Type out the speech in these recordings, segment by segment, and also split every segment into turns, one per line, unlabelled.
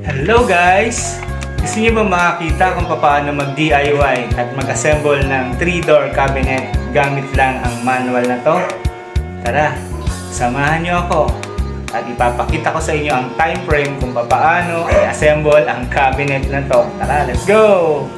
Hello guys! Gusto niyo ba makakita kung paano mag-DIY at mag-assemble ng 3-door cabinet gamit lang ang manual na to? Tara, samahan niyo ako at ipapakita ko sa inyo ang time frame kung paano i-assemble ang cabinet na to. Tara, let's go!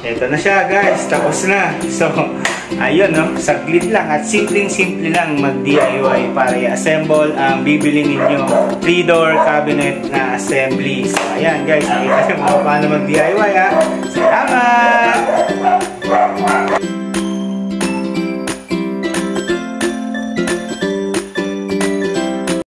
Ito na siya guys, tapos na. So, ayun no, saglit lang at simple lang mag-DIY para i-assemble ang bibili ninyo 3-door cabinet na assembly. So, ayan guys, nakita nyo paano mag-DIY ha. Salamat!